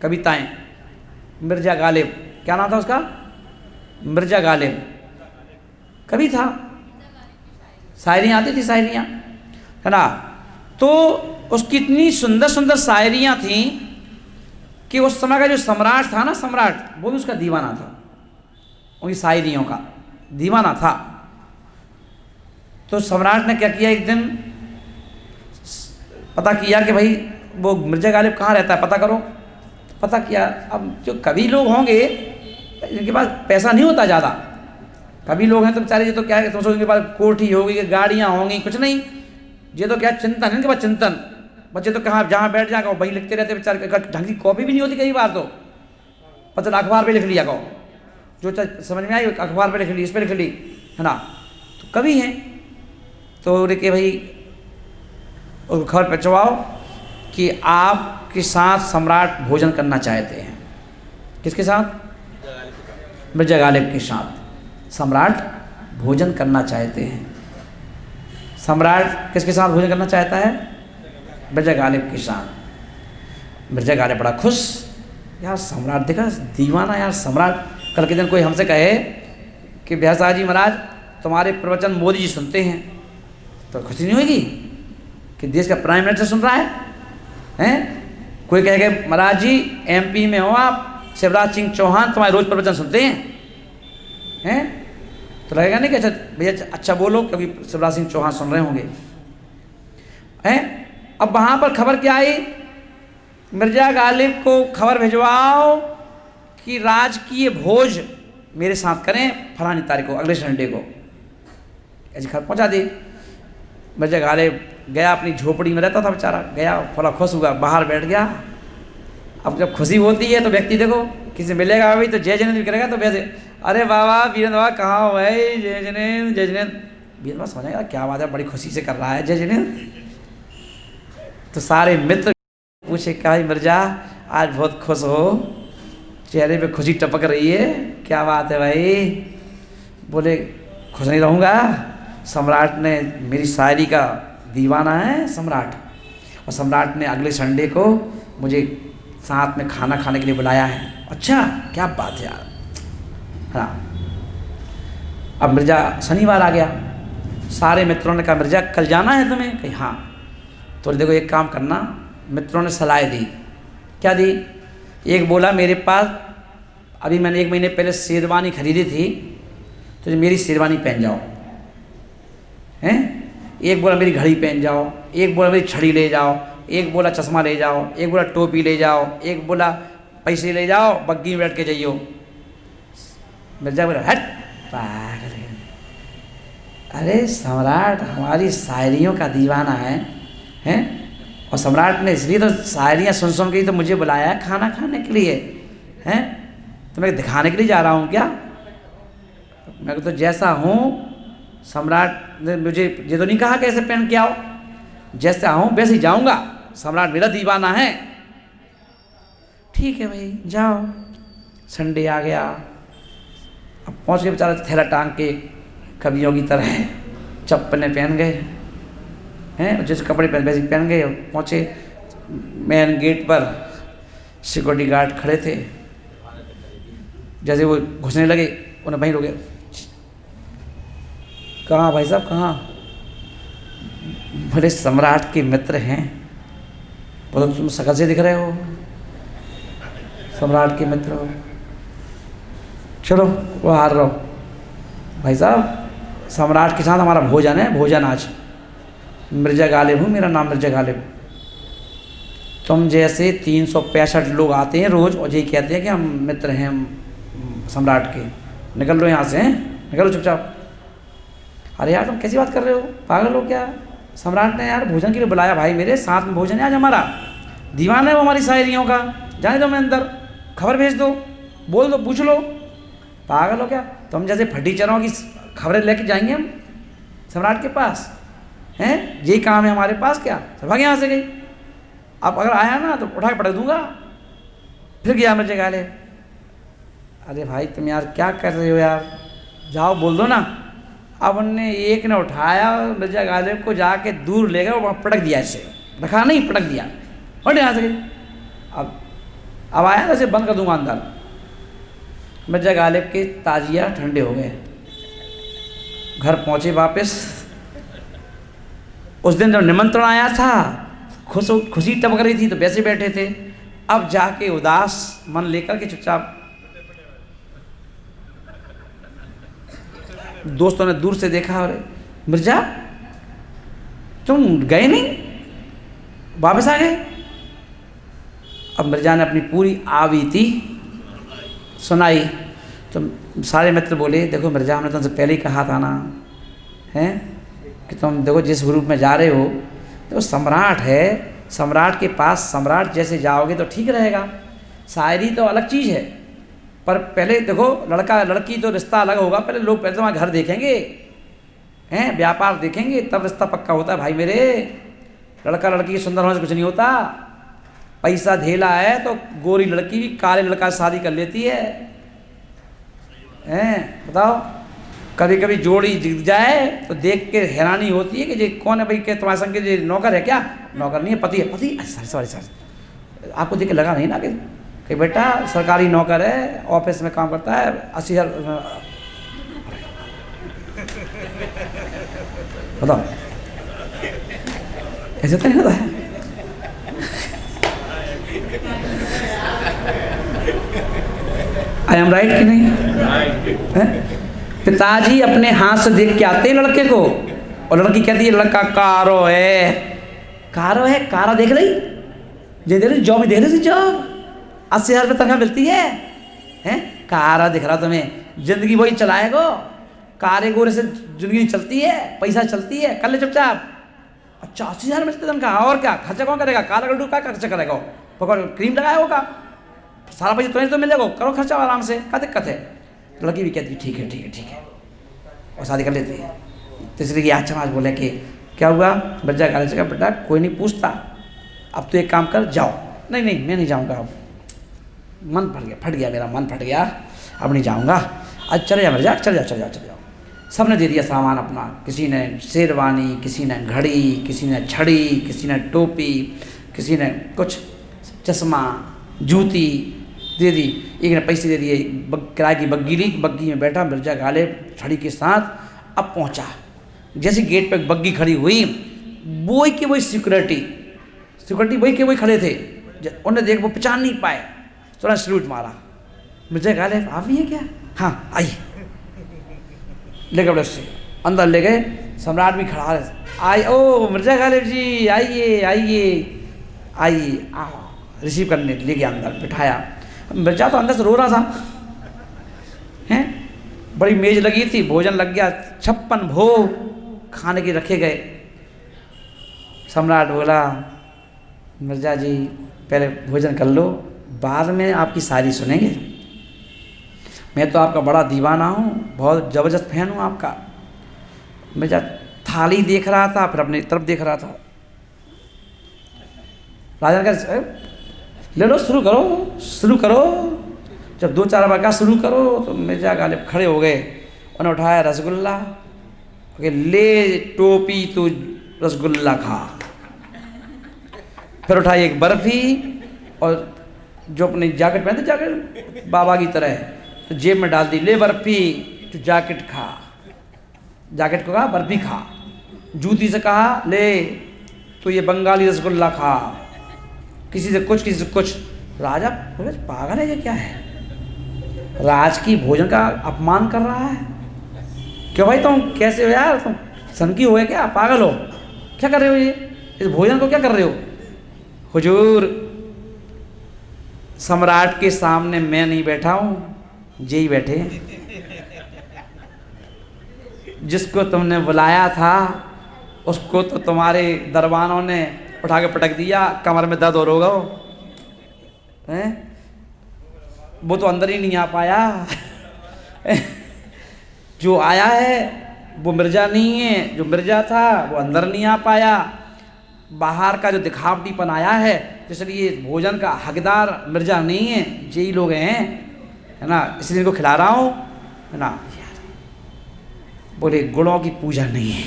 कविताएं। मिर्जा गालिब, क्या नाम था उसका? मिर्जा गालिब कवि था। शायरियाँ आती थी, शायरियाँ, है ना। तो उसकी इतनी सुंदर सुंदर शायरियाँ थीं कि उस समय का जो सम्राट था ना, सम्राट, वो भी उसका दीवाना था, उनकी शायरियों का दीवाना था। तो सम्राट ने क्या किया, एक दिन पता किया कि भाई वो मिर्जा गालिब कहाँ रहता है, पता करो। पता किया। अब जो कवि लोग होंगे इनके पास पैसा नहीं होता ज़्यादा, कवि लोग हैं तो बेचारे, ये तो क्या है, तुम इनके पास कोठी होगी, गाड़ियाँ होंगी, कुछ नहीं, ये तो क्या चिंतन है इनके पास, चिंतन। बच्चे तो कहाँ जहाँ बैठ जाएगा वहीं लिखते रहते बेचारे, ढंग की कॉपी भी नहीं होती कई बार, तो पता अखबार पे लिख लिया कहो, जो समझ में आई अखबार पे लिख ली, इस पर लिख ली, है ना। तो कवि हैं। तो उनके भाई उसको खबर पहुँचवाओ कि आपके साथ सम्राट भोजन करना चाहते हैं। किसके साथ? मिर्जा गालिब के साथ सम्राट भोजन करना चाहते हैं। सम्राट किसके साथ भोजन करना चाहता है? मिर्जा गालिब के साथ। मिर्जा गालिब बड़ा खुश, यार सम्राट देखा दीवाना, यार सम्राट। कल के दिन कोई हमसे कहे कि ब्यासा जी महाराज तुम्हारे प्रवचन मोदी जी सुनते हैं, तो खुशी नहीं होगी कि देश का प्राइम मिनिस्टर सुन रहा है? कोई कहेगा महाराज जी एमपी में हो आप, शिवराज सिंह चौहान तुम्हारे रोज प्रवचन सुनते हैं? तो लगेगा नहीं कि अच्छा भैया, अच्छा बोलो, कभी शिवराज सिंह चौहान सुन रहे होंगे, हैं? अब वहाँ पर खबर क्या आई, मिर्जा गालिब को खबर भिजवाओ कि राजकीय भोज मेरे साथ करें फलानी तारीख को, अगले संडे को। ऐसी खबर पहुँचा दी। मिर्जा गालिब गया, अपनी झोपड़ी में रहता था बेचारा, गया, थोड़ा खुश हुआ, बाहर बैठ गया। अब जब खुशी होती है तो व्यक्ति देखो किसी मिलेगा भाई तो जय जनेन्द्र भी करेगा, तो वैसे अरे बाबा वीरेंद्र बाबा कहाँ हो भाई, जय जनेन्द्र जय जनेन्द्र। वीरेंद्र बाबा समझेगा क्या बात है, बड़ी खुशी से कर रहा है जय जनेन्द्र। तो सारे मित्र पूछे क्या मिर्जा आज बहुत खुश हो, चेहरे पे खुशी टपक रही है, क्या बात है भाई? बोले खुश नहीं रहूँगा, सम्राट ने मेरी शायरी का दीवाना है सम्राट, और सम्राट ने अगले संडे को मुझे साथ में खाना खाने के लिए बुलाया है। अच्छा क्या बात है यार, हाँ। अब मिर्जा शनिवार आ गया, सारे मित्रों ने कहा मिर्जा कल जाना है तुम्हें? कही हाँ। तो देखो एक काम करना, मित्रों ने सलाह दी। क्या दी? एक बोला मेरे पास अभी मैंने 1 महीने पहले शेरवानी खरीदी थी, तो मेरी शेरवानी पहन जाओ, हैं? एक बोला मेरी घड़ी पहन जाओ, एक बोला मेरी छड़ी ले जाओ, एक बोला चश्मा ले जाओ, एक बोला टोपी ले जाओ, एक बोला पैसे ले जाओ, बग्गी में बैठ के जाइयो। मिर्जा बोला हट पागल है, अरे सम्राट हमारी शायरियों का दीवाना है, हैं? और सम्राट ने इसलिए तो शायरियाँ सुन सुन के ही तो मुझे बुलाया है खाना खाने के लिए, हैं? तो मैं दिखाने के लिए जा रहा हूँ क्या? मैं तो जैसा हूँ, सम्राट ने मुझे ये तो नहीं कहा कैसे पहन के आओ, जैसे आऊँ वैसे ही जाऊँगा, सम्राट मेरा दीवाना है। ठीक है भाई जाओ। संडे आ गया, अब पहुँच गए बेचारा थैला टांग के कवियों की तरह, चप्पलें पहन गए हैं, जैसे कपड़े पहन वैसे पहन गए। पहुँचे मेन गेट पर, सिक्योरिटी गार्ड खड़े थे, जैसे वो घुसने लगे उन्हें वहीं रुके। कहाँ भाई साहब कहाँ? भले सम्राट के मित्र हैं, बोलो तुम शकल से दिख रहे हो, सम्राट के मित्र हो, चलो वो हार रहो। भाई साहब सम्राट के साथ हमारा भोजन है, भोजन आज। मिर्जा गालिब हूँ, मेरा नाम मिर्जा गालिब। तुम जैसे 365 लोग आते हैं रोज़ और यही कहते हैं कि हम मित्र हैं सम्राट के, निकल लो यहाँ से, हैं? निकलो चुपचाप। अरे यार तुम कैसी बात कर रहे हो, पागल हो क्या? सम्राट ने यार भोजन के लिए बुलाया भाई, मेरे साथ में भोजन है आज हमारा, दीवाना है वो हमारी शायरियों का, जाने दो मैं अंदर, खबर भेज दो, बोल दो, पूछ लो। पागल हो क्या? तुम जैसे फटीचरों की खबरें लेके जाएंगे हम सम्राट के पास, हैं? यही काम है हमारे पास क्या? सब भाग यहाँ से गई। अब अगर आया ना तो उठा के पटक दूंगा। फिर गया मिर्जा गालिब। अरे भाई तुम यार क्या कर रहे हो यार, जाओ बोल दो ना। अब उनने एक ने उठाया मिर्जा गालिब को, जाके दूर ले गए, वहाँ पटक दिया, ऐसे रखा नहीं, पटक दिया, और यहाँ से गई। अब अब आया ना, इसे बंद कर दूंगा अंदर। मिर्जा गालिब के ताजिया ठंडे हो गए, घर पहुंचे वापस। उस दिन जब निमंत्रण आया था खुशी टपक रही थी, तो वैसे बैठे थे। अब जाके उदास मन लेकर के चुपचाप, दोस्तों ने दूर से देखा, अरे मिर्जा तुम गए नहीं, वापस आ गए। अब मिर्जा ने अपनी पूरी आवीती सुनाई। तो सारे मित्र बोले, देखो मिर्जा, हमने तुमसे पहले ही कहा था ना, हैं, कि तुम देखो जिस ग्रुप में जा रहे हो, तो सम्राट है, सम्राट के पास सम्राट जैसे जाओगे तो ठीक रहेगा। शायरी तो अलग चीज़ है, पर पहले देखो लड़का लड़की तो रिश्ता अलग होगा। पहले लोग पहले तुम्हारा घर देखेंगे, हैं, व्यापार देखेंगे, तब रिश्ता पक्का होता है भाई मेरे। लड़का लड़की की सुंदर होने से कुछ नहीं होता। पैसा धेला है तो गोरी लड़की भी काले लड़का से शादी कर लेती है, हैं, बताओ। कभी कभी जोड़ी जिग जाए तो देख के हैरानी होती है कि ये कौन है भाई, के तुम्हारे संग के नौकर है क्या? नौकर नहीं है, पति है। पति? सॉरी, आपको देख के लगा नहीं ना कि बेटा सरकारी नौकर है, ऑफिस में काम करता है, 80,000। बताओ, ऐसे तो नहीं होता है। आई एम राइट कि नहीं? पिताजी अपने हाथ से देख के आते हैं लड़के को, और लड़की कहती है लड़का कारो है। कारो है? कारा देख रही, दे रही जॉब, दे रही जॉब, 80,000 रुपये तनख्वाह मिलती है, हैं? कारा दिख रहा तुम्हें, जिंदगी वही चलाएगो, कारे गोरे से जिंदगी चलती है, पैसा चलती है, कर ले चुपचाप। अच्छा 80,000 मिलते तनख्वाह, और क्या खर्चा कौन करेगा? काला गड्ढू का खर्चा करेगा? पकड़ क्रीम लगाया होगा, सारा पैसा तुम्हें तो मिल जाएगा, करो खर्चा आराम से, क्या दिक्कत है? तो लड़की भी कहती है ठीक है ठीक है ठीक है, और शादी कर लेती है। तीसरी की आज समाज बोले कि क्या हुआ? बच्चा गाली से, बेटा कोई नहीं पूछता, अब तो एक काम कर, जाओ। नहीं नहीं मैं नहीं जाऊँगा, अब मन फट गया मेरा, मन फट गया, अब नहीं जाऊँगा। आज चले जा मिर्जा, चले जाओ। सब ने दे दिया सामान अपना, किसी ने शेरवानी, किसी ने घड़ी, किसी ने छड़ी, किसी ने टोपी, किसी ने कुछ चश्मा, जूती दे दी। एक ने पैसे दे दिए, किराए की बग्गी ली, बग्गी में बैठा मिर्जा गालिब छड़ी के साथ। अब पहुंचा, जैसे गेट पे बग्गी खड़ी हुई, वही के वही सिक्योरिटी वही के वही खड़े थे। उन्हें देख वो पहचान नहीं पाए, तुरंत सल्यूट मारा। मिर्जा गालिब आप भी है क्या? हाँ आइए। ले गए उससे अंदर ले गए, सम्राट भी खड़ा है, आए ओ मिर्जा गालिब जी आइए आइए आइए, रिसीव करने ले गया, अंदर बिठाया। मिर्जा तो अंदर से रो रहा था, हैं, बड़ी मेज लगी थी, भोजन लग गया, 56 भोग खाने के रखे गए। सम्राट बोला मिर्जा जी पहले भोजन कर लो, बाद में आपकी शायरी सुनेंगे। मैं तो आपका बड़ा दीवाना हूँ, बहुत ज़बरदस्त फैन हूँ आपका। मिर्जा थाली देख रहा था, फिर अपनी तरफ देख रहा था। राजा का ले लो, शुरू करो। जब 2-4 बार कहा शुरू करो, तो मिर्जा गालिब खड़े हो गए। उन्होंने उठाया रसगुल्ला, ले टोपी तो रसगुल्ला खा। फिर उठाई एक बर्फी, और जो अपनी जैकेट पहनते जैकेट बाबा की तरह, तो जेब में डाल दी, ले बर्फी तो जैकेट खा। जैकेट को कहा बर्फी खा। जूती से कहा ले तो ये बंगाली रसगुल्ला खा। किसी से कुछ। राजा बोले पागल है ये, क्या है? राज की भोजन का अपमान कर रहा है। क्यों भाई तुम कैसे हो यार, तुम सनकी हो क्या, पागल हो? क्या कर रहे हो ये, इस भोजन को क्या कर रहे हो? हुजूर सम्राट के सामने मैं नहीं बैठा हूँ, यही बैठे हैं। जिसको तुमने बुलाया था उसको तो तुम्हारे दरबानों ने उठा के पटक दिया, कमर में दर्द और होगा हैं, वो तो अंदर ही नहीं आ पाया। जो आया है वो मिर्जा नहीं है, जो मिर्जा था वो अंदर नहीं आ पाया। बाहर का जो दिखावटीपन आया है, इसलिए भोजन का हकदार मिर्जा नहीं है, यही लोग हैं, है ना, इसलिए इनको खिला रहा हूँ, है ना। बोले गुणों की पूजा नहीं है,